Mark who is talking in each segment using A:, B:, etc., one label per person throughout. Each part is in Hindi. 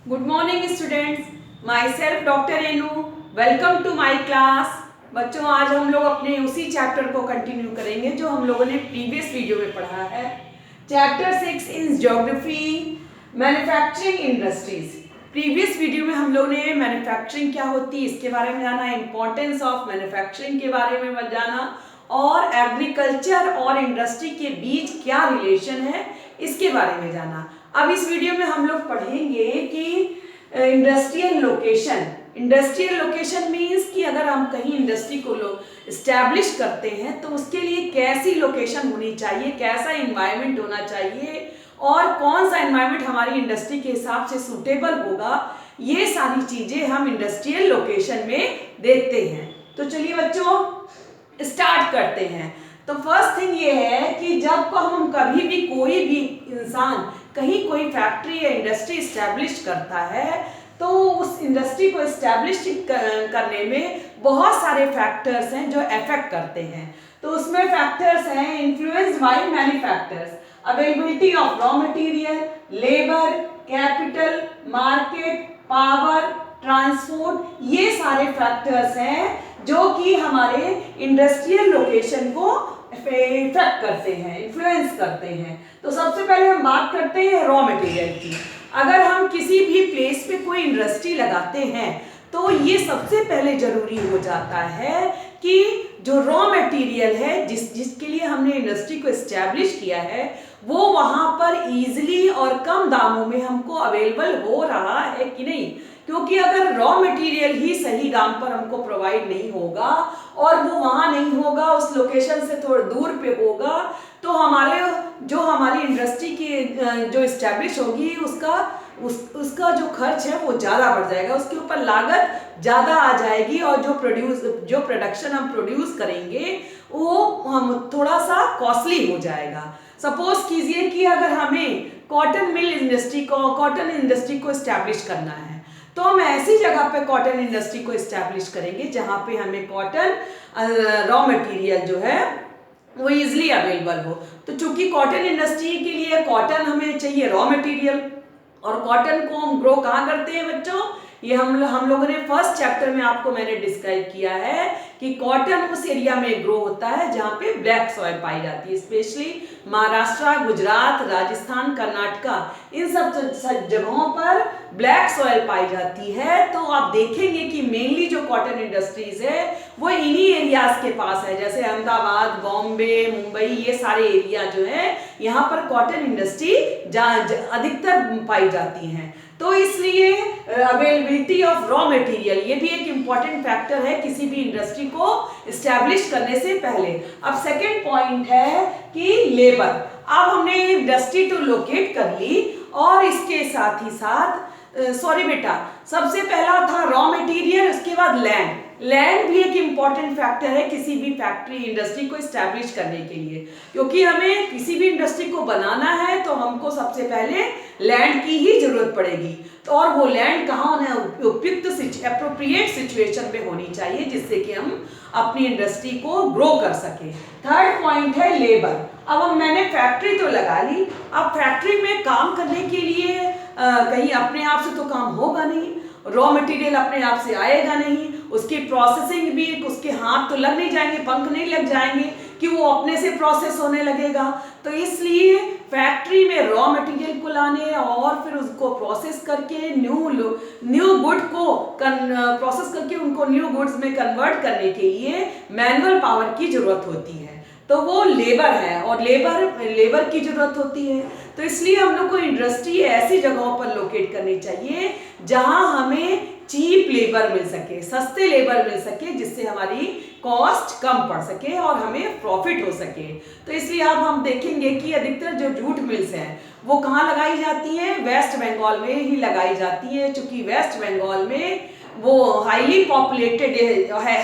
A: Good morning students, myself doctor Renu. Welcome to my class. बच्चों, आज हम लोग अपने उसी चैप्टर को कंटिन्यू करेंगे जो हम लोगों ने प्रीवियस वीडियो में पढ़ा है। Chapter 6 in geography, manufacturing industries. Previous video में हम लोग ने मैन्युफैक्चरिंग क्या होती है इसके बारे में जाना, इंपॉर्टेंस ऑफ मैन्युफैक्चरिंग के बारे में जाना और एग्रीकल्चर और इंडस्ट्री के बीच क्या रिलेशन है इसके बारे में जाना। अब इस वीडियो में हम लोग पढ़ेंगे कि industrial location. Industrial location means कि अगर हम कहीं इंडस्ट्री को इस्टेब्लिश करते हैं तो उसके लिए कैसी लोकेशन होनी चाहिए, कैसा इन्वायरमेंट होना चाहिए और कौन सा इन्वायरमेंट हमारी इंडस्ट्री के हिसाब से सूटेबल होगा, ये सारी चीजें हम इंडस्ट्रियल लोकेशन में देखते हैं। तो चलिए बच्चों स्टार्ट करते हैं। तो फर्स्ट थिंग ये है कि जब हम कभी भी कोई भी इंसान कहीं कोई फैक्ट्री या इंडस्ट्री इस्टेब्लिश करता है तो उस इंडस्ट्री को इस्टेब्लिश करने में बहुत सारे फैक्टर्स हैं जो अफेक्ट करते हैं। तो उसमें फैक्टर्स हैं influenced by many factors, availability of raw material, labour, capital, market, power, transport, ये सारे फैक्टर्स हैं जो कि हमारे इंडस्ट्रियल लोकेशन को इफेक्ट करते हैं, इन्फ्लुएंस करते हैं। तो सबसे पहले हम बात करते हैं रॉ मटेरियल की। अगर हम किसी भी प्लेस पे कोई इंडस्ट्री लगाते हैं तो ये सबसे पहले जरूरी हो जाता है कि जो रॉ मटेरियल है जिसके लिए हमने इंडस्ट्री को एस्टेब्लिश किया है वो वहां पर इजीली और कम दामों में हमको अवेलेबल हो रहा है कि नहीं। क्योंकि अगर रॉ मटेरियल ही सही दाम पर हमको प्रोवाइड नहीं होगा और वो वहां नहीं होगा, उस लोकेशन से थोड़ा दूर पे होगा, तो हमारी इंडस्ट्री की जो इस्टेब्लिश होगी उसका जो खर्च है वो ज़्यादा बढ़ जाएगा, उसके ऊपर लागत ज़्यादा आ जाएगी और जो प्रोडक्शन हम प्रोड्यूस करेंगे वो हम थोड़ा सा कॉस्टली हो जाएगा। सपोज कीजिए कि अगर हमें कॉटन इंडस्ट्री को इस्टेब्लिश करना है तो हम ऐसी जगह पे कॉटन इंडस्ट्री को इस्टेब्लिश करेंगे जहाँ पे हमें कॉटन रॉ मटेरियल जो है वो इजीली अवेलेबल हो। तो चूंकि कॉटन इंडस्ट्री के लिए कॉटन हमें चाहिए रॉ मटेरियल, और कॉटन को हम ग्रो कहाँ करते हैं बच्चों, ये हम लोगों ने फर्स्ट चैप्टर में आपको मैंने डिस्क्राइब किया है कि कॉटन उस एरिया में ग्रो होता है जहाँ पे ब्लैक सॉइल पाई जाती है, स्पेशली महाराष्ट्र, गुजरात, राजस्थान, कर्नाटका, इन सब जगहों पर ब्लैक सॉइल पाई जाती है। तो आप देखेंगे कि मेनली जो कॉटन इंडस्ट्रीज है वो इन्हीं एरियाज के पास है, जैसे अहमदाबाद, बॉम्बे, मुंबई, ये सारे एरिया जो है यहाँ पर कॉटन इंडस्ट्री अधिकतर पाई जाती हैं। तो इसलिए अवेलेबिलिटी ऑफ रॉ मटेरियल ये भी एक इम्पॉर्टेंट फैक्टर है किसी भी इंडस्ट्री को इस्टेब्लिश करने से पहले। अब सेकेंड पॉइंट है कि लेबर। अब हमने इंडस्ट्री तो लोकेट कर ली और इसके साथ ही साथ सॉरी बेटा, सबसे पहला था रॉ मटेरियल, उसके बाद लैंड। लैंड भी एक इम्पॉर्टेंट फैक्टर है किसी भी फैक्ट्री इंडस्ट्री को इस्टेब्लिश करने के लिए, क्योंकि हमें किसी भी इंडस्ट्री को बनाना है तो हमको सबसे पहले लैंड की ही जरूरत पड़ेगी। तो और वो लैंड कहाँ होना है, उपयुक्त एप्रोप्रिएट सिचुएशन में होनी चाहिए जिससे कि हम अपनी इंडस्ट्री को ग्रो कर सके। थर्ड पॉइंट है लेबर। अब मैंने फैक्ट्री तो लगा ली, अब फैक्ट्री में काम करने के लिए कहीं अपने आप से तो काम होगा नहीं, रॉ मटेरियल अपने आप से आएगा नहीं, उसकी प्रोसेसिंग भी, उसके हाथ तो लग नहीं जाएंगे, पंख नहीं लग जाएंगे कि वो अपने से प्रोसेस होने लगेगा। तो इसलिए फैक्ट्री में रॉ मटेरियल को लाने और फिर उसको प्रोसेस करके न्यू गुड को प्रोसेस करके उनको न्यू गुड्स में कन्वर्ट करने के लिए मैनुअल पावर की जरूरत होती है, तो वो लेबर है और लेबर की जरूरत होती है। तो इसलिए हम लोग को इंडस्ट्री ऐसी जगहों पर लोकेट करनी चाहिए जहां हमें चीप लेबर मिल सके, सस्ते लेबर मिल सके, जिससे हमारी कॉस्ट कम पड़ सके और हमें प्रॉफिट हो सके। तो इसलिए अब हम देखेंगे कि अधिकतर जो जूट मिल्स हैं वो कहाँ लगाई जाती हैं, वेस्ट बंगाल में ही लगाई जाती है, क्योंकि वेस्ट बंगाल में वो हाईली पॉपुलेटेड है,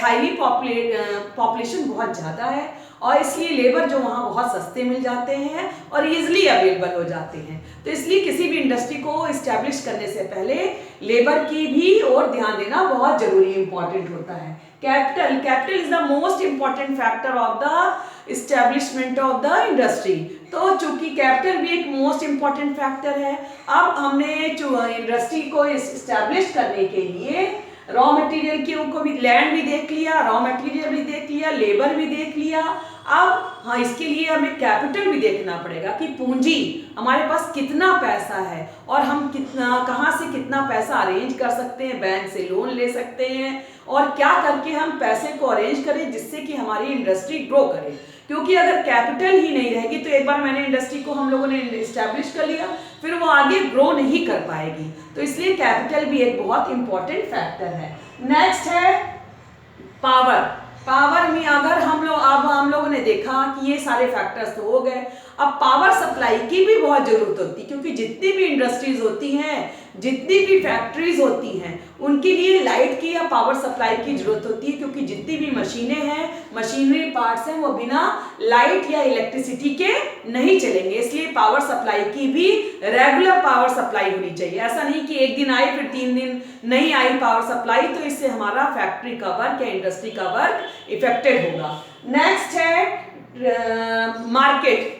A: पॉपुलेशन बहुत ज़्यादा है और इसलिए लेबर जो वहाँ बहुत सस्ते मिल जाते हैं और इजीली अवेलेबल हो जाते हैं। तो इसलिए किसी भी इंडस्ट्री को इस्टेब्लिश करने से पहले लेबर की भी ओर ध्यान देना बहुत जरूरी इंपॉर्टेंट होता है। Capital is the most important factor of the establishment of the industry. तो चूंकि कैपिटल भी एक मोस्ट इम्पॉर्टेंट फैक्टर है, अब हमने इंडस्ट्री को इस्टेब्लिश करने के लिए रॉ मटेरियल को भी, लैंड भी देख लिया, रॉ मटेरियल भी देख लिया, लेबर भी देख लिया। अब हाँ, इसके लिए हमें कैपिटल भी देखना पड़ेगा कि पूंजी हमारे पास कितना पैसा है और हम कितना, कहाँ से कितना पैसा अरेंज कर सकते हैं, बैंक से लोन ले सकते हैं और क्या करके हम पैसे को अरेंज करें जिससे कि हमारी इंडस्ट्री ग्रो करे। क्योंकि अगर कैपिटल ही नहीं रहेगी तो एक बार मैंने इंडस्ट्री को हम लोगों ने इस्टेब्लिश कर लिया, फिर वो आगे ग्रो नहीं कर पाएगी। तो इसलिए कैपिटल भी एक बहुत इंपॉर्टेंट फैक्टर है। नेक्स्ट है पावर। पावर में अगर हम लोगों ने देखा कि ये सारे फैक्टर्स तो हो गए, अब पावर सप्लाई की भी बहुत जरूरत होती है, क्योंकि जितनी भी इंडस्ट्रीज होती हैं, जितनी भी फैक्ट्रीज होती हैं, उनके लिए लाइट की या पावर सप्लाई की जरूरत होती है, क्योंकि जितनी भी मशीनें हैं, मशीनरी पार्ट्स हैं, वो बिना लाइट या इलेक्ट्रिसिटी के नहीं चलेंगे। इसलिए पावर सप्लाई की भी रेगुलर पावर सप्लाई होनी चाहिए। ऐसा नहीं कि एक दिन आई फिर 3 दिन नहीं आई पावर सप्लाई, तो इससे हमारा फैक्ट्री का वर्क या इंडस्ट्री का वर्क इफेक्टेड होगा। नेक्स्ट है मार्केट।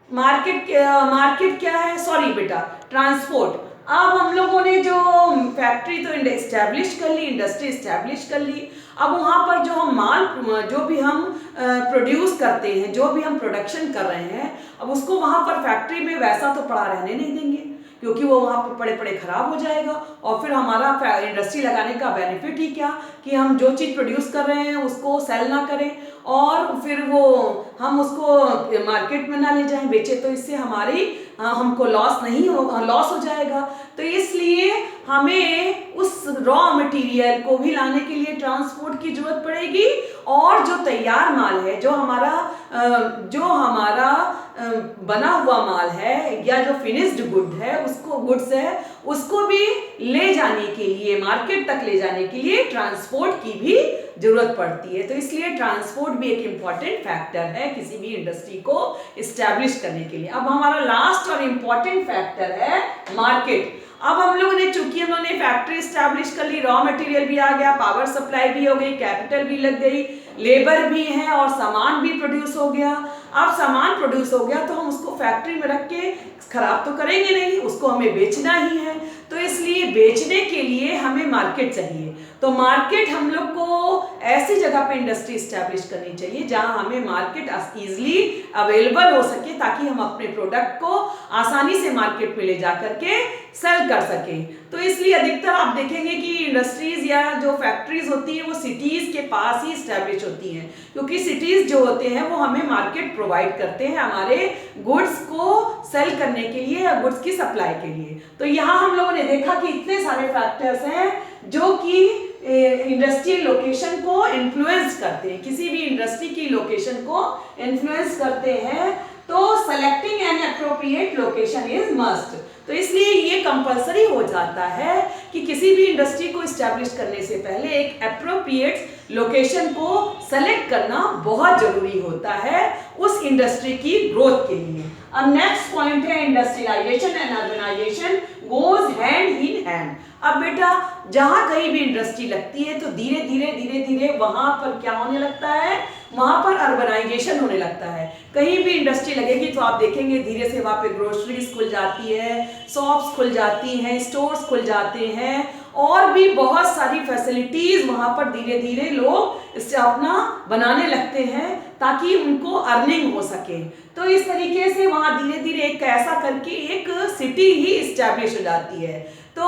A: मार्केट क्या है, सॉरी बेटा, ट्रांसपोर्ट। अब हम लोगों ने जो फैक्ट्री तो इस्टेब्लिश कर ली, इंडस्ट्री इस्टेब्लिश कर ली, अब वहाँ पर जो हम माल, जो भी हम प्रोड्यूस करते हैं, जो भी हम प्रोडक्शन कर रहे हैं, अब उसको वहाँ पर फैक्ट्री में वैसा तो पड़ा रहने नहीं देंगे, क्योंकि वो वहाँ पर पड़े पड़े खराब हो जाएगा। और फिर हमारा इंडस्ट्री लगाने का बेनिफिट ही क्या कि हम जो चीज़ प्रोड्यूस कर रहे हैं उसको सेल ना करें और फिर वो हम उसको मार्केट में ना ले जाएं, बेचे, तो इससे हमको लॉस नहीं होगा, लॉस हो जाएगा। तो इसलिए हमें उस रॉ मटेरियल को भी लाने के लिए ट्रांसपोर्ट की जरूरत पड़ेगी और जो तैयार माल है, जो हमारा बना हुआ माल है या जो फिनिश्ड गुड्स है, उसको भी ले जाने के लिए, मार्केट तक ले जाने के लिए ट्रांसपोर्ट की भी जरूरत पड़ती है। तो इसलिए ट्रांसपोर्ट भी एक इम्पॉर्टेंट फैक्टर है किसी भी इंडस्ट्री को इस्टेब्लिश करने के लिए। अब हमारा लास्ट और इम्पॉर्टेंट फैक्टर है मार्केट। अब हम लोगों ने, चूंकि हम लोगों ने फैक्ट्री इस्टेब्लिश कर ली, रॉ मटेरियल भी आ गया, पावर सप्लाई भी हो गई, कैपिटल भी लग गई, लेबर भी है और सामान भी प्रोड्यूस हो गया। अब सामान प्रोड्यूस हो गया तो हम उसको फैक्ट्री में रख के खराब तो करेंगे नहीं, उसको हमें बेचना ही है। तो इसलिए बेचने के लिए हमें मार्केट चाहिए। तो मार्केट हम लोग को ऐसी जगह पे इंडस्ट्री इस्टेब्लिश करनी चाहिए जहां हमें मार्केट इजीली अवेलेबल हो सके, ताकि हम अपने प्रोडक्ट को आसानी से मार्केट में ले जा करके सेल कर सकें। तो इसलिए अधिकतर आप देखेंगे कि इंडस्ट्रीज या जो फैक्ट्रीज होती हैं वो सिटीज के पास ही इस्टेब्लिश होती हैं, क्योंकि सिटीज जो होते हैं वो हमें मार्केट प्रोवाइड करते हैं हमारे गुड्स को सेल करने के लिए या गुड्स की सप्लाई के लिए। तो यहाँ हम लोगों ने देखा कि इतने सारे फैक्टर्स हैं जो कि इंडस्ट्रियल लोकेशन को इन्फ्लुएंस करते हैं, किसी भी इंडस्ट्री की लोकेशन को इन्फ्लुएंस करते हैं। तो selecting N appropriate location is must. तो इसलिए ये कंपलसरी हो जाता है कि किसी भी इंडस्ट्री को इस्टेब्लिश करने से पहले एक एप्रोप्रिएट लोकेशन को सेलेक्ट करना बहुत जरूरी होता है उस इंडस्ट्री की ग्रोथ के लिए। अब नेक्स्ट पॉइंट है industrialisation and urbanisation goes hand in hand. अब बेटा जहां कहीं भी इंडस्ट्री लगती है तो धीरे धीरे वहां पर क्या होने लगता है, वहां पर अर्बनाइजेशन होने लगता है। कहीं भी इंडस्ट्री लगेगी तो आप देखेंगे धीरे से वहां पे ग्रोसरीज खुल जाती है, शॉप्स खुल जाती हैं, स्टोर्स खुल जाते हैं और भी बहुत सारी फैसिलिटीज वहां पर धीरे धीरे लोग इससे अपना बनाने लगते हैं ताकि उनको अर्निंग हो सके। तो इस तरीके से वहां धीरे धीरे एक ऐसा करके एक सिटी ही इस्टेब्लिश हो जाती है। तो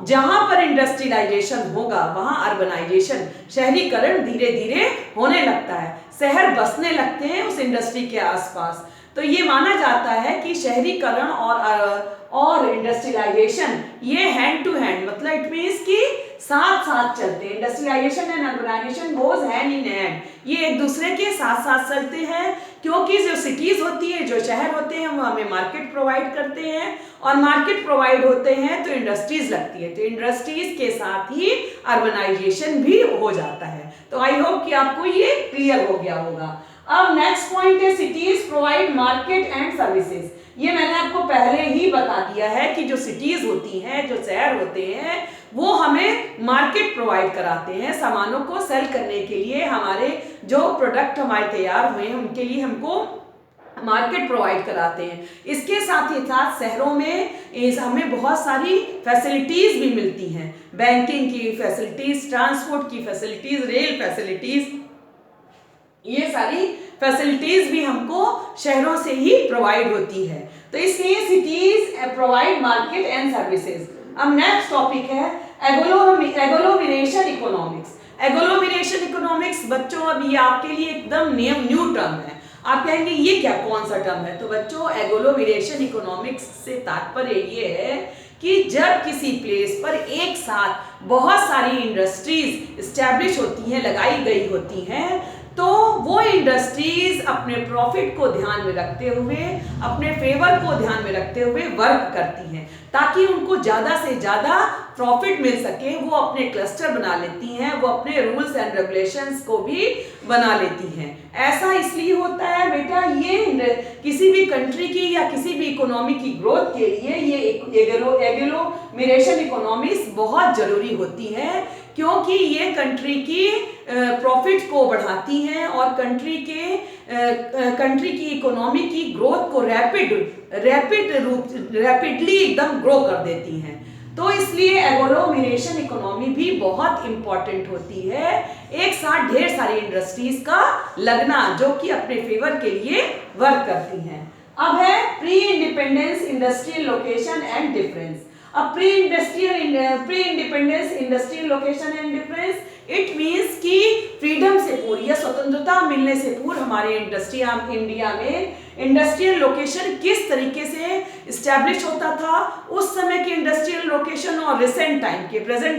A: जहां पर इंडस्ट्रियलाइजेशन होगा वहां अर्बनाइजेशन, शहरीकरण धीरे धीरे होने लगता है, शहर बसने लगते हैं उस इंडस्ट्री के आसपास। तो ये माना जाता है कि शहरीकरण और इंडस्ट्रियलाइजेशन ये हैंड टू हैंड, मतलब इट मींस कि साथ साथ चलते हैं। Industrialisation and urbanisation goes hand in hand, ये एक दूसरे के साथ साथ चलते हैं, क्योंकि जो सिटीज होती है, जो शहर होते हैं, वो हमें मार्केट प्रोवाइड करते हैं और मार्केट प्रोवाइड होते हैं तो इंडस्ट्रीज लगती है, तो इंडस्ट्रीज के साथ ही अर्बनाइजेशन भी हो जाता है। तो आई होप कि आपको ये क्लियर हो गया होगा। अब नेक्स्ट पॉइंट है cities provide market and services. ये मैंने आपको पहले ही बता दिया है कि जो सिटीज होती हैं, जो शहर होते हैं, वो हमें मार्केट प्रोवाइड कराते हैं सामानों को सेल करने के लिए। हमारे जो प्रोडक्ट हमारे तैयार हुए हैं उनके लिए हमको मार्केट प्रोवाइड कराते हैं। इसके साथ ही साथ शहरों में हमें बहुत सारी फैसिलिटीज भी मिलती हैं, बैंकिंग की फैसिलिटीज, ट्रांसपोर्ट की फैसिलिटीज, रेल फैसिलिटीज, ये सारी फैसिलिटीज भी हमको शहरों से ही प्रोवाइड होती है। तो इसलिए cities provide market and services. अब नेक्स्ट टॉपिक है एग्लोमरेशन इकोनॉमिक्स। एग्लोमरेशन इकोनॉमिक्स बच्चों अब ये आपके लिए एकदम न्यू टर्म है। आप कहेंगे ये क्या, कौन सा टर्म है? तो बच्चों एग्लोमरेशन इकोनॉमिक्स से तात्पर्य ये है कि जब किसी प्लेस पर एक साथ बहुत सारी इंडस्ट्रीज एस्टैब्लिश होती हैं, लगाई गई होती हैं, तो वो इंडस्ट्रीज अपने प्रॉफिट को ध्यान में रखते हुए, अपने फेवर को ध्यान में रखते हुए वर्क करती हैं ताकि उनको ज़्यादा से ज़्यादा प्रॉफिट मिल सके। वो अपने क्लस्टर बना लेती हैं, वो अपने रूल्स एंड रेगुलेशंस को भी बना लेती हैं। ऐसा इसलिए होता है बेटा, ये किसी भी कंट्री की या किसी भी इकोनॉमी की ग्रोथ के लिए ये एग्लोमरेशन इकोनॉमिक्स बहुत ज़रूरी होती है, क्योंकि ये कंट्री की प्रॉफिट को बढ़ाती हैं और कंट्री की इकोनॉमी की ग्रोथ को रैपिडली एकदम ग्रो कर देती हैं। तो इसलिए एग्लोमरेशन इकोनॉमी भी बहुत इंपॉर्टेंट होती है, एक साथ ढेर सारी इंडस्ट्रीज का लगना जो कि अपने फेवर के लिए वर्क करती हैं। अब है pre independence industrial location and difference. अब pre independence industrial location and difference, it means कि फ्रीडम से पूर्व या स्वतंत्रता मिलने से पूर्व हमारे इंडिया में इंडस्ट्रियल लोकेशन किस तरीके से इस्टेब्लिश होता था, उस समय के इंडस्ट्रियल लोकेशन और प्रेजेंट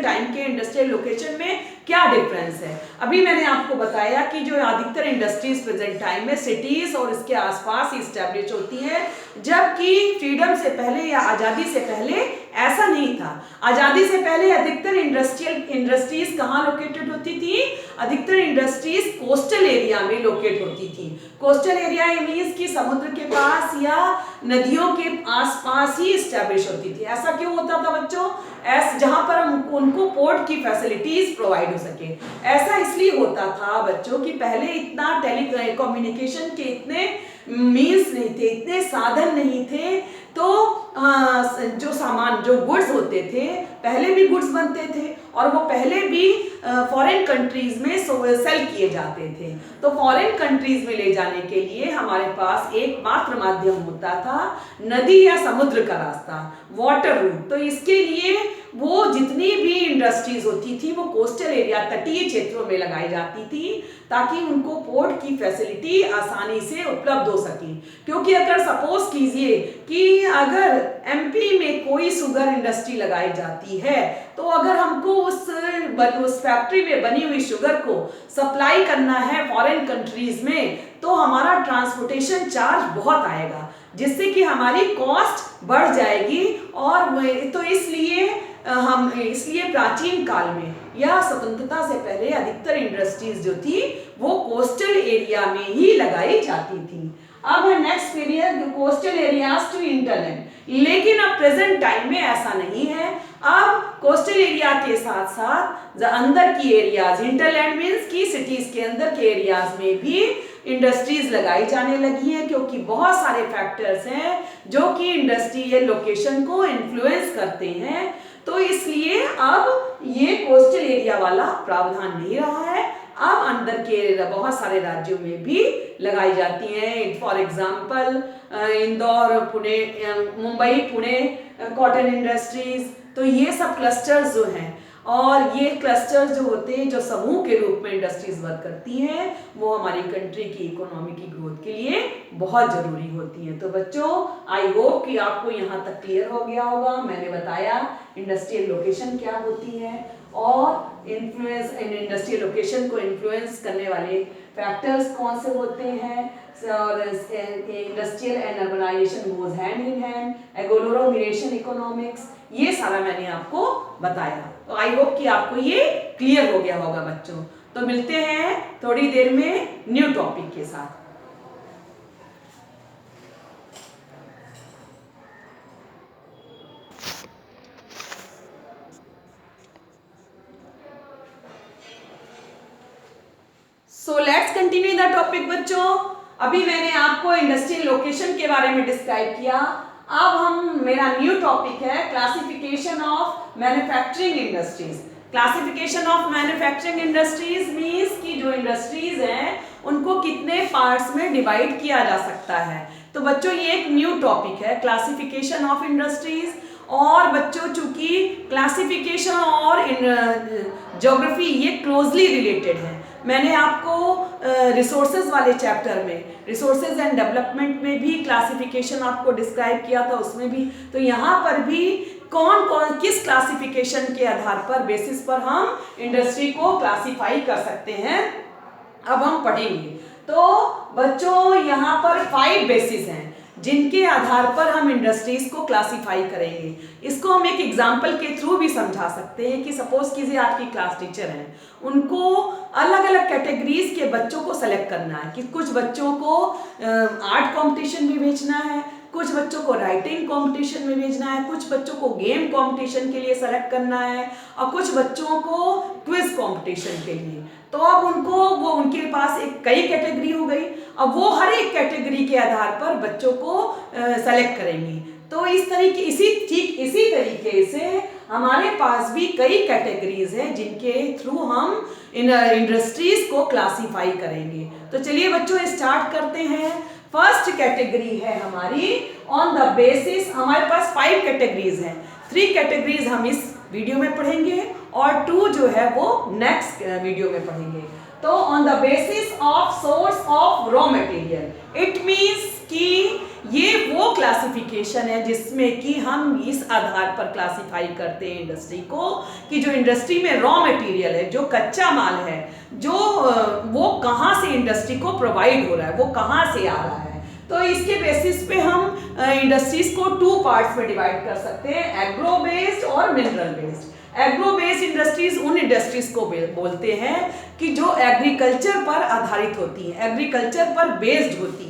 A: टाइम के इंडस्ट्रियल लोकेशन में क्या डिफरेंस है। अभी मैंने आपको बताया कि जो अधिकतर इंडस्ट्रीज प्रेजेंट टाइम में सिटीज और इसके आसपास ही इस्टेब्लिश होती है, जबकि फ्रीडम से पहले या आज़ादी से पहले ऐसा नहीं था। आज़ादी से पहले अधिकतर इंडस्ट्रीज कहाँ लोकेटेड होती थी? अधिकतर इंडस्ट्रीज कोस्टल एरिया में लोकेट होती थी। कोस्टल एरिया मीन्स कि समुद्र के पास या नदियों के आसपास ही इस्टेब्लिश होती थी। ऐसा क्यों होता था बच्चों? जहां पर उनको पोर्ट की फैसिलिटीज प्रोवाइड हो सके। ऐसा इसलिए होता था बच्चों कि पहले इतना टेलीकम्युनिकेशन के इतने मीन्स नहीं थे, इतने साधन नहीं थे, तो जो गुड्स होते थे, पहले भी गुड्स बनते थे और वो पहले भी फॉरेन कंट्रीज में सेल किए जाते थे। तो फॉरेन कंट्रीज में ले जाने के लिए हमारे पास एकमात्र माध्यम होता था नदी या समुद्र का रास्ता, वाटर रूट। तो इसके लिए वो जितनी भी इंडस्ट्रीज होती थी वो कोस्टल एरिया, तटीय क्षेत्रों में लगाई जाती थी ताकि उनको पोर्ट की फैसिलिटी आसानी से उपलब्ध हो सके। क्योंकि अगर सपोज कीजिए कि अगर एमपी में कोई शुगर इंडस्ट्री लगाई जाती है, तो अगर हमको उस फैक्ट्री में बनी हुई शुगर को सप्लाई करना है फॉरेन कंट्रीज में, तो हमारा ट्रांसपोर्टेशन चार्ज बहुत आएगा, जिससे कि हमारी कॉस्ट बढ़ जाएगी। और तो इसलिए प्राचीन काल में या स्वतंत्रता से पहले अधिकतर इंडस्ट्रीज जो थी वो कोस्टल एरिया में ही लगाई जाती थी। अब है next period coastal areas to hinterland. लेकिन अब प्रेजेंट टाइम में ऐसा नहीं है। अब कोस्टल एरिया के साथ साथ अंदर की एरियाज, हिंटरलैंड मीन्स की सिटीज के अंदर के एरियाज में भी इंडस्ट्रीज लगाई जाने लगी हैं, क्योंकि बहुत सारे फैक्टर्स हैं जो कि इंडस्ट्रियल लोकेशन को इन्फ्लुएंस करते हैं। तो इसलिए अब ये कोस्टल एरिया वाला प्रावधान नहीं रहा है। अब अंदर के बहुत सारे राज्यों में भी लगाई जाती हैं। For example Indore, Pune, Mumbai, Pune cotton industries. तो ये सब क्लस्टर्स जो हैं, और ये क्लस्टर्स जो होते हैं, जो समूह के रूप में इंडस्ट्रीज वर्क करती हैं, वो हमारी कंट्री की इकोनॉमी की ग्रोथ के लिए बहुत जरूरी होती हैं। तो बच्चों, आई होप कि आपको यहाँ तक क्लियर हो गया होगा। मैंने बताया इंडस्ट्रियल लोकेशन क्या होती है और इंडस्ट्रियल लोकेशन को इन्फ्लुएंस करने वाले फैक्टर्स कौन से होते हैं, और industrial and urbanisation goes hand in hand, agglomeration economics, ये सारा मैंने आपको बताया। तो आई होप कि आपको ये क्लियर हो गया होगा बच्चों। तो मिलते हैं थोड़ी देर में न्यू टॉपिक के साथ। So let's continue the topic बच्चों। अभी मैंने आपको इंडस्ट्रियल लोकेशन के बारे में डिस्क्राइब किया। अब मेरा न्यू टॉपिक है classification of manufacturing industries. Classification of manufacturing industries means कि जो इंडस्ट्रीज हैं उनको कितने पार्ट्स में डिवाइड किया जा सकता है। तो बच्चों ये एक न्यू टॉपिक है क्लासिफिकेशन ऑफ इंडस्ट्रीज। और बच्चों चूंकि क्लासिफिकेशन और ज्योग्राफी ये क्लोजली रिलेटेड है। मैंने आपको रिसोर्सेज वाले चैप्टर में रिसोर्सेज एंड डेवलपमेंट में भी क्लासिफिकेशन आपको डिस्क्राइब किया था, उसमें भी। तो यहाँ पर भी कौन कौन किस क्लासिफिकेशन के आधार पर बेसिस पर हम इंडस्ट्री को क्लासिफाई कर सकते हैं अब हम पढ़ेंगे। तो बच्चों यहाँ पर 5 बेसिस हैं जिनके आधार पर हम इंडस्ट्रीज को क्लासिफाई करेंगे। इसको हम एक एग्जाम्पल के थ्रू भी समझा सकते हैं कि सपोज कीजिए आपकी क्लास टीचर हैं, उनको अलग अलग कैटेगरीज के बच्चों को सेलेक्ट करना है कि कुछ बच्चों को आर्ट कंपटीशन में भेजना है, कुछ बच्चों को राइटिंग कंपटीशन में भेजना है, कुछ बच्चों को गेम कंपटीशन के लिए सेलेक्ट करना है और कुछ बच्चों को क्विज कंपटीशन के लिए। तो अब वो उनके पास कई कैटेगरी हो गई। अब वो हर एक कैटेगरी के आधार पर बच्चों को सेलेक्ट करेंगी। तो इसी तरीके से हमारे पास भी कई कैटेगरीज हैं जिनके थ्रू हम इंडस्ट्रीज को क्लासीफाई करेंगे। तो चलिए बच्चों स्टार्ट करते हैं। फर्स्ट कैटेगरी है हमारी ऑन द बेसिस, हमारे पास 5 कैटेगरीज हैं। 3 कैटेगरीज हम इस वीडियो में पढ़ेंगे और 2 जो है वो नेक्स्ट वीडियो में पढ़ेंगे। तो on the basis of source of raw material, it means कि ये वो क्लासिफिकेशन है जिसमें कि हम इस आधार पर क्लासिफाई करते हैं इंडस्ट्री को कि जो इंडस्ट्री में रॉ मटेरियल है, जो कच्चा माल है, जो वो कहाँ से इंडस्ट्री को प्रोवाइड हो रहा है, वो कहाँ से आ रहा है। तो इसके बेसिस पे हम इंडस्ट्रीज को 2 पार्ट्स में डिवाइड कर सकते हैं, एग्रो बेस्ड और mineral based. Agro based industries उन इंडस्ट्रीज को बोलते हैं कि जो एग्रीकल्चर पर आधारित होती हैं, एग्रीकल्चर पर बेस्ड होती हैं,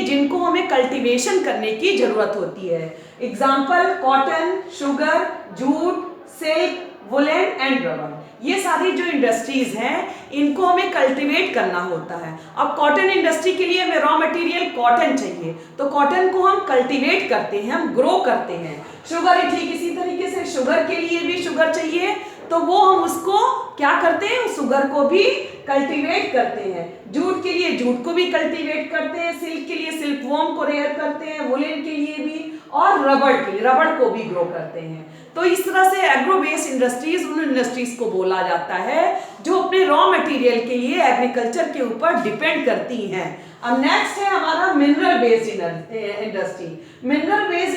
A: जिनको हमें कल्टीवेशन करने की जरूरत होती है। Example cotton, sugar, jute, silk, woollen and rubber. ये सारी जो इंडस्ट्रीज हैं इनको हमें कल्टीवेट करना होता है। अब कॉटन इंडस्ट्री के लिए हमें रॉ मटेरियल कॉटन चाहिए, तो कॉटन को हम कल्टीवेट करते हैं, हम ग्रो करते हैं। शुगर ठीक इसी तरीके से शुगर के लिए भी शुगर चाहिए, तो वो हम उसको क्या करते हैं, शुगर को भी कल्टीवेट करते हैं। जूट के लिए जूट को भी कल्टीवेट करते हैं, सिल्क के लिए सिल्क वॉर्म को रेयर करते हैं, वुलन के लिए भी, और रबड़ को भी ग्रो करते हैं। तो इस तरह से एग्रो बेस्ड इंडस्ट्रीज उन इंडस्ट्रीज को बोला जाता है जो अपने रॉ मटेरियल के लिए एग्रीकल्चर के ऊपर डिपेंड करती हैं। अब नेक्स्ट है हमारा mineral based industry. Mineral based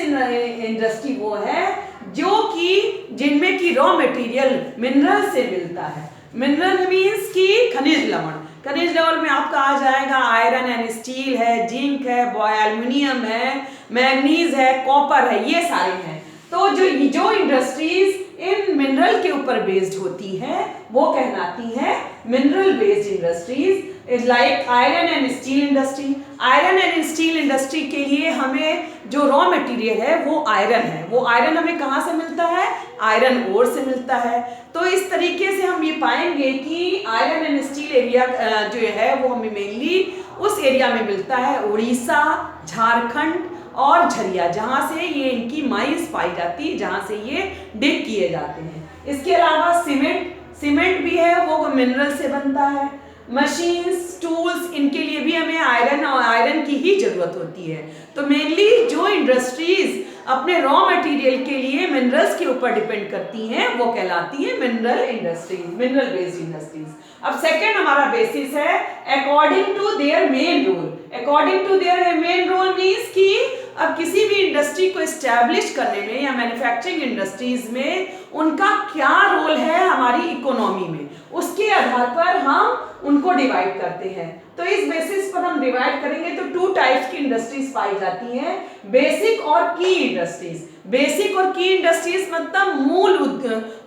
A: industry वो है जो कि जिनमें की रॉ मटेरियल मिनरल से मिलता है। मिनरल मीन्स की खनिज लवण। खनिज लवण में आपका आ जाएगा आयरन एंड स्टील है, जिंक है, एल्युमिनियम है, मैग्नीज है, कॉपर है, ये सारे हैं। तो जो इंडस्ट्रीज इन मिनरल के ऊपर बेस्ड होती है वो कहलाती है mineral based industries. Like iron and steel industry. Iron and steel industry के लिए हमें जो रॉ मटेरियल है वो आयरन है। वो आयरन हमें कहाँ से मिलता है, आयरन ओर से मिलता है। तो इस तरीके से हम ये पाएंगे कि आयरन एंड स्टील एरिया जो है वो हमें मेनली उस एरिया में मिलता है, उड़ीसा, झारखंड और झरिया, जहाँ से ये इनकी माइंस पाई जाती है, जहाँ से ये डिग किए जाते हैं। इसके अलावा सीमेंट भी है, वो मिनरल से बनता है। मशीन्स, टूल्स, इनके लिए भी हमें आयरन की ही जरूरत होती है। तो मेनली जो इंडस्ट्रीज अपने रॉ मटेरियल के लिए मिनरल्स के ऊपर डिपेंड करती हैं वो कहलाती है mineral industries, mineral based industries. अब सेकंड हमारा बेसिस है according to their main role. According to their main role means कि अब किसी भी इंडस्ट्री को एस्टैब्लिश करने में या मैन्युफैक्चरिंग इंडस्ट्रीज में उनका क्या रोल है हमारी इकोनॉमी में, उसके आधार पर हम उनको डिवाइड करते हैं। तो इस बेसिस पर हम डिवाइड करेंगे तो 2 टाइप्स की इंडस्ट्रीज पाई जाती हैं, बेसिक और की इंडस्ट्रीज। बेसिक और की इंडस्ट्रीज मतलब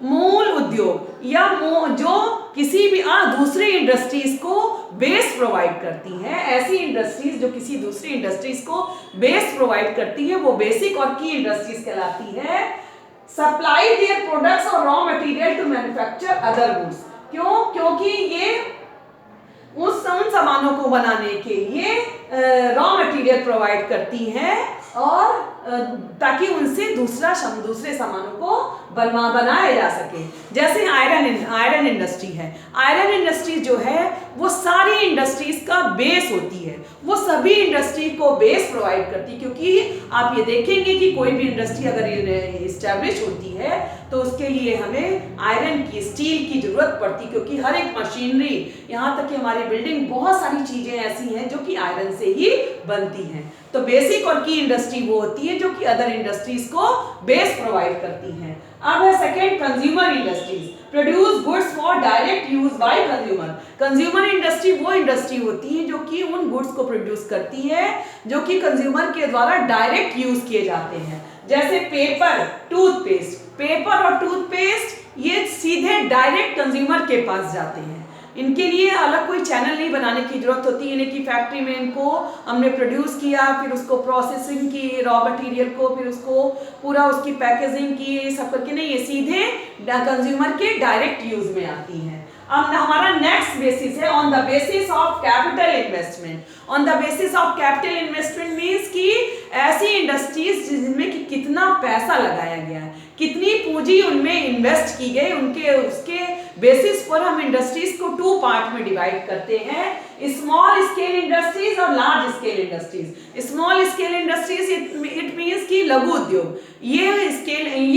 A: मूल उद्योग या जो किसी भी दूसरी इंडस्ट्रीज को बेस प्रोवाइड करती हैं। ऐसी इंडस्ट्रीज जो किसी दूसरी इंडस्ट्रीज को बेस प्रोवाइड करती है वो बेसिक और की इंडस्ट्रीज कहलाती है। सप्लाई देयर प्रोडक्ट्स और raw material to manufacture other goods. क्यों? क्योंकि ये उन सामानों को बनाने के लिए रॉ मटेरियल प्रोवाइड करती हैं और ताकि उनसे दूसरे सामानों को बनाया जा सके। जैसे आयरन इंडस्ट्री है। आयरन इंडस्ट्री जो है वो सारी इंडस्ट्रीज का बेस होती है, वो सभी इंडस्ट्री को बेस प्रोवाइड करती है। क्योंकि आप ये देखेंगे कि कोई भी इंडस्ट्री अगर इस्टेब्लिश होती है तो उसके लिए हमें आयरन की, स्टील की जरूरत पड़ती, क्योंकि हर एक मशीनरी, यहाँ तक कि हमारी बिल्डिंग, बहुत सारी चीजें ऐसी हैं जो कि आयरन से ही बनती हैं। तो बेसिक और की इंडस्ट्री वो होती है जो कि अदर इंडस्ट्रीज को बेस प्रोवाइड करती हैं। अब है second, consumer industries produce goods for direct use by consumer. Consumer industry वो इंडस्ट्री होती है जो कि उन गुड्स को प्रोड्यूस करती है जो कि कंज्यूमर के द्वारा डायरेक्ट यूज किए जाते हैं। जैसे पेपर, टूथपेस्ट। पेपर और टूथपेस्ट ये सीधे डायरेक्ट कंज्यूमर के पास जाते हैं। इनके लिए अलग कोई चैनल नहीं बनाने की जरूरत होती है, यानी कि फैक्ट्री में इनको हमने प्रोड्यूस किया, फिर उसको प्रोसेसिंग की रॉ मटेरियल को, फिर उसको पूरा उसकी पैकेजिंग की, सब करके नहीं, ये सीधे कंज्यूमर के डायरेक्ट यूज में आती हैं। अब हमारा नेक्स्ट बेसिस है on the basis of capital investment. On the basis of capital investment means कि ऐसी इंडस्ट्रीज जिनमें कि कितना पैसा लगाया गया है, कितनी पूंजी उनमें इन्वेस्ट की गई, उसके बेसिस पर हम इंडस्ट्रीज को 2 पार्ट में डिवाइड करते हैं, स्मॉल स्केल इंडस्ट्रीज और large scale industries. Small scale industries it means कि लघु उद्योग। ये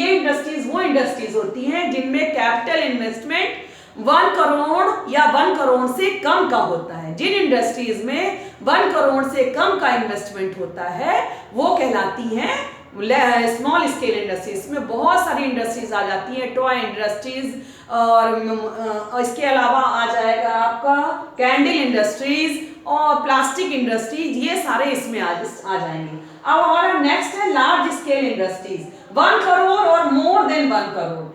A: इंडस्ट्रीज वो इंडस्ट्रीज होती हैं जिनमें कैपिटल इन्वेस्टमेंट 1 करोड़ या 1 करोड़ से कम का होता है। जिन इंडस्ट्रीज में 1 करोड़ से कम का इन्वेस्टमेंट होता है वो कहलाती हैं स्मॉल स्केल इंडस्ट्रीज। में बहुत सारी इंडस्ट्रीज आ जाती हैं, टॉय इंडस्ट्रीज और इसके अलावा आ जाएगा आपका कैंडल इंडस्ट्रीज और प्लास्टिक इंडस्ट्रीज, ये सारे इसमें आ जाएंगे। अब हमारा नेक्स्ट है लार्ज स्केल इंडस्ट्रीज, 1 करोड़ और मोर देन 1 करोड़।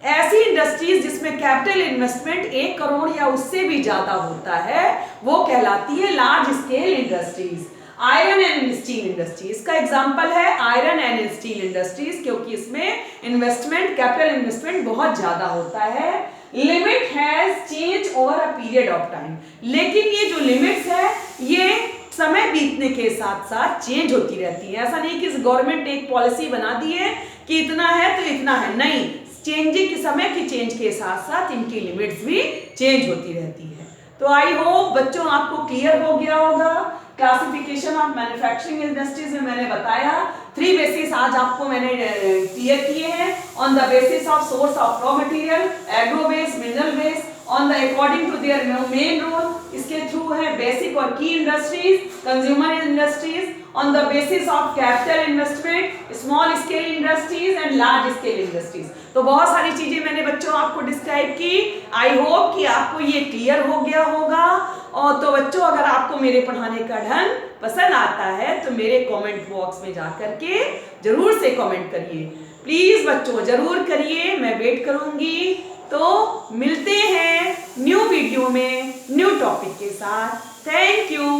A: ऐसी इंडस्ट्रीज जिसमें कैपिटल इन्वेस्टमेंट 1 करोड़ या उससे भी ज्यादा होता है वो कहलाती है large scale industries. Iron and steel industry इसका एग्जांपल है, आयरन एंड स्टील इंडस्ट्रीज, क्योंकि इसमें इन्वेस्टमेंट, कैपिटल इन्वेस्टमेंट बहुत ज्यादा होता है। Limit has change over a period of time, लेकिन ये जो लिमिट्स है ये समय बीतने के साथ साथ चेंज होती रहती है। ऐसा नहीं कि गवर्नमेंट ने एक पॉलिसी बना दी है कि इतना है तो इतना है, नहीं, चेंजिंग के समय की चेंज के साथ साथ इनकी लिमिट्स भी चेंज होती रहती है। तो आई होप बच्चों आपको क्लियर हो गया होगा। क्लासिफिकेशन ऑफ मैन्युफैक्चरिंग इंडस्ट्रीज में मैंने बताया 3 बेसिस आज आपको मैंने क्लियर किए हैं। On the basis of source of raw material, agro base, mineral base, on the according to their main role, इसके थ्रू है बेसिक और की industries, consumer industries, on the basis of capital investment, small scale industries and large scale industries। तो बहुत सारी चीजें मैंने बच्चों आपको डिस्क्राइब की। आई होप कि आपको ये क्लियर हो गया होगा। और तो बच्चों अगर आपको मेरे पढ़ाने का ढंग पसंद आता है तो मेरे कमेंट बॉक्स में जा करके जरूर से कमेंट करिए, प्लीज बच्चों जरूर करिए, मैं वेट करूंगी। तो मिलते हैं न्यू वीडियो में न्यू टॉपिक के साथ। Thank you.